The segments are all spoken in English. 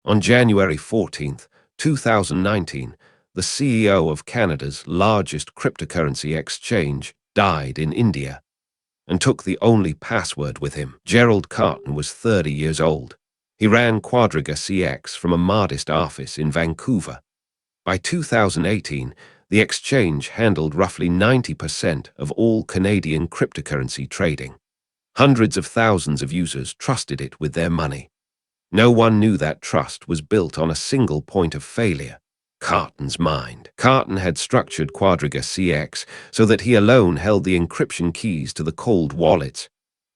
On January 14th, 2019, the CEO of Canada's largest cryptocurrency exchange died in India and took the only password with him. Gerald Cotten was 30 years old. He ran QuadrigaCX from a modest office in Vancouver. By 2018, the exchange handled roughly 90% of all Canadian cryptocurrency trading. Hundreds of thousands of users trusted it with their money. No one knew that trust was built on a single point of failure: Cotten's mind. Cotten had structured QuadrigaCX so that he alone held the encryption keys to the cold wallets,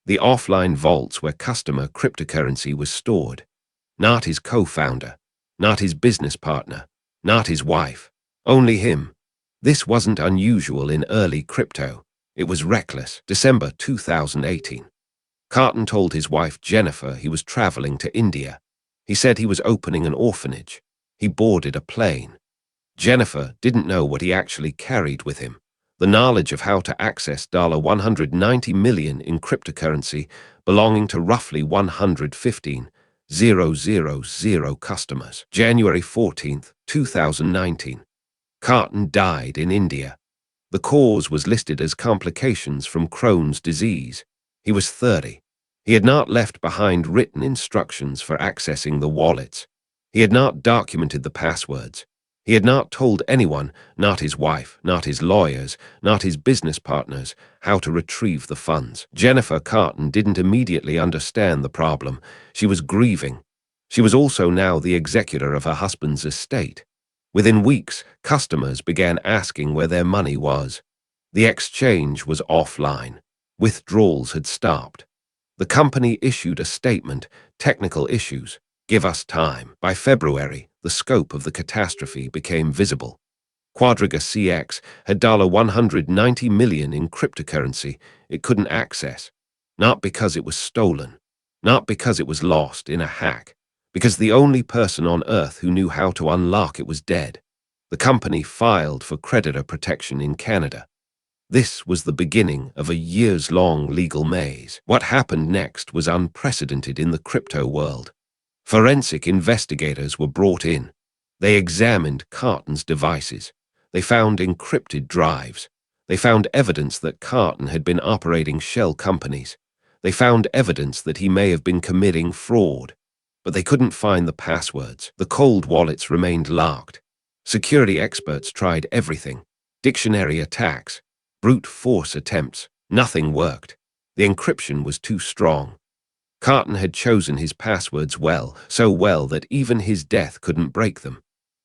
the offline vaults where customer cryptocurrency was stored. Not his co-founder, not his business partner, not his wife, only him. This wasn't unusual in early crypto. It was reckless. December 2018. Cotten told his wife Jennifer he was traveling to India. He said he was opening an orphanage. He boarded a plane. Jennifer didn't know what he actually carried with him: the knowledge of how to access $190 million in cryptocurrency belonging to roughly 115,000 customers. January 14th, 2019. Cotten died in India. The cause was listed as complications from Crohn's disease. He was 30. He had not left behind written instructions for accessing the wallets. He had not documented the passwords. He had not told anyone, not his wife, not his lawyers, not his business partners, how to retrieve the funds. Jennifer Cotten didn't immediately understand the problem. She was grieving. She was also now the executor of her husband's estate. Within weeks, customers began asking where their money was. The exchange was offline. Withdrawals had stopped. The company issued a statement: technical issues. Give us time. By February, the scope of the catastrophe became visible. QuadrigaCX had $190 million in cryptocurrency it couldn't access. Not because it was stolen. Not because it was lost in a hack. Because the only person on Earth who knew how to unlock it was dead. The company filed for creditor protection in Canada. This was the beginning of a years-long legal maze. What happened next was unprecedented in the crypto world. Forensic investigators were brought in. They examined Cotten's devices. They found encrypted drives. They found evidence that Cotten had been operating shell companies. They found evidence that he may have been committing fraud. But they couldn't find the passwords. The cold wallets remained locked. Security experts tried everything: dictionary attacks, brute force attempts. Nothing worked. The encryption was too strong. Cotten had chosen his passwords well, so well that even his death couldn't break them.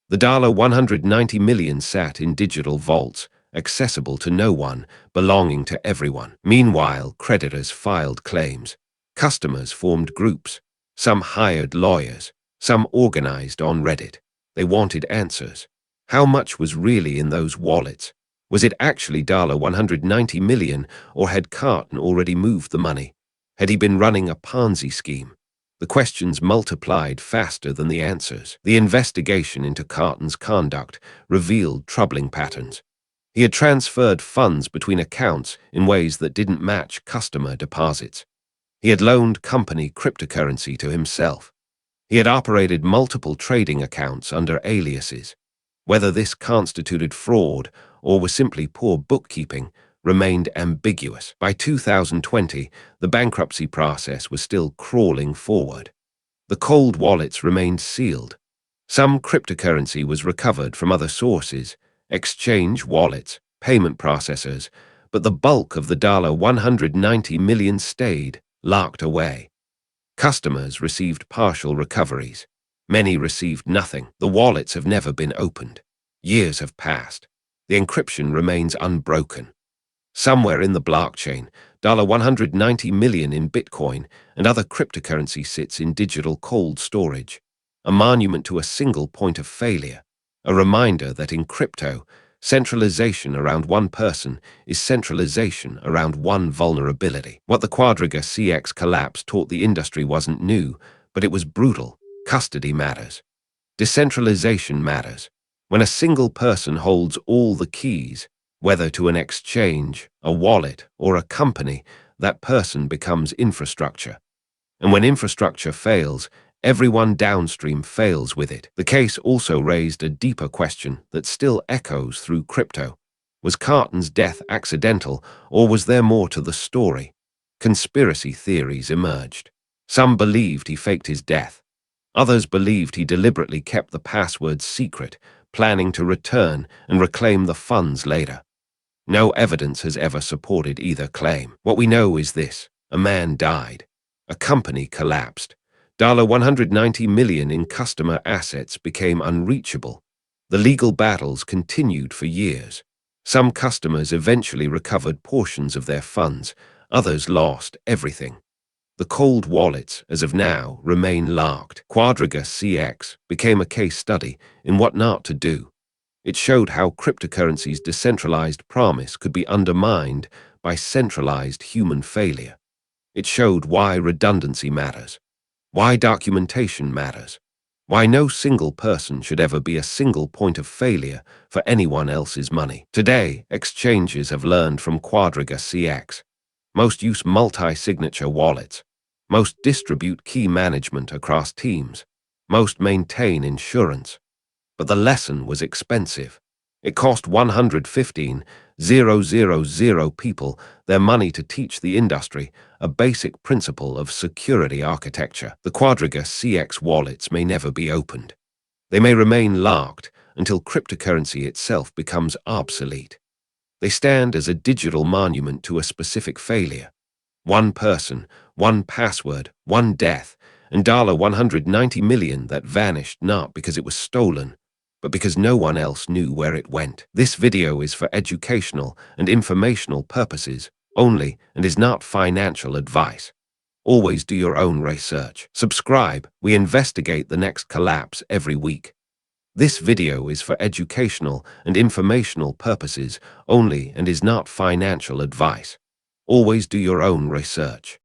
The $190 million sat in digital vaults, accessible to no one, belonging to everyone. Meanwhile, creditors filed claims. Customers formed groups. Some hired lawyers. Some organized on Reddit. They wanted answers. How much was really in those wallets? Was it actually $190 million, or had Cotten already moved the money? Had he been running a Ponzi scheme? The questions multiplied faster than the answers. The investigation into Cotten's conduct revealed troubling patterns. He had transferred funds between accounts in ways that didn't match customer deposits. He had loaned company cryptocurrency to himself. He had operated multiple trading accounts under aliases. Whether this constituted fraud or was simply poor bookkeeping remained ambiguous. By 2020, the bankruptcy process was still crawling forward. The cold wallets remained sealed. Some cryptocurrency was recovered from other sources: exchange wallets, payment processors, but the bulk of the $190 million stayed locked away. Customers received partial recoveries. Many received nothing. The wallets have never been opened. Years have passed. The encryption remains unbroken. Somewhere in the blockchain, $190 million in Bitcoin and other cryptocurrency sits in digital cold storage, a monument to a single point of failure, a reminder that in crypto, centralization around one person is centralization around one vulnerability. What the QuadrigaCX collapse taught the industry wasn't new, but it was brutal. Custody matters. Decentralization matters. When a single person holds all the keys, whether to an exchange, a wallet, or a company, that person becomes infrastructure. And when infrastructure fails, Everyone downstream fails with it. The case also raised a deeper question that still echoes through crypto. Was Cotten's death accidental, or was there more to the story? Conspiracy theories emerged. Some believed he faked his death. Others believed he deliberately kept the passwords secret, planning to return and reclaim the funds later. No evidence has ever supported either claim. What we know is this: a man died. A company collapsed. $190 million in customer assets became unreachable. The legal battles continued for years. Some customers eventually recovered portions of their funds. Others lost everything. The cold wallets, as of now, remain locked. QuadrigaCX became a case study in what not to do. It showed how cryptocurrency's decentralized promise could be undermined by centralized human failure. It showed why redundancy matters, why documentation matters, why no single person should ever be a single point of failure for anyone else's money. Today, exchanges have learned from QuadrigaCX. Most use multi-signature wallets. Most distribute key management across teams. Most maintain insurance. But the lesson was expensive. It cost 115,000 people their money to teach the industry a basic principle of security architecture. The QuadrigaCX wallets may never be opened. They may remain locked until cryptocurrency itself becomes obsolete. They stand as a digital monument to a specific failure. One person, one password, one death, and $190 million that vanished not because it was stolen, but because no one else knew where it went. This video is for educational and informational purposes only and is not financial advice. Always do your own research. Subscribe. We investigate the next collapse every week. This video is for educational and informational purposes only and is not financial advice. Always do your own research.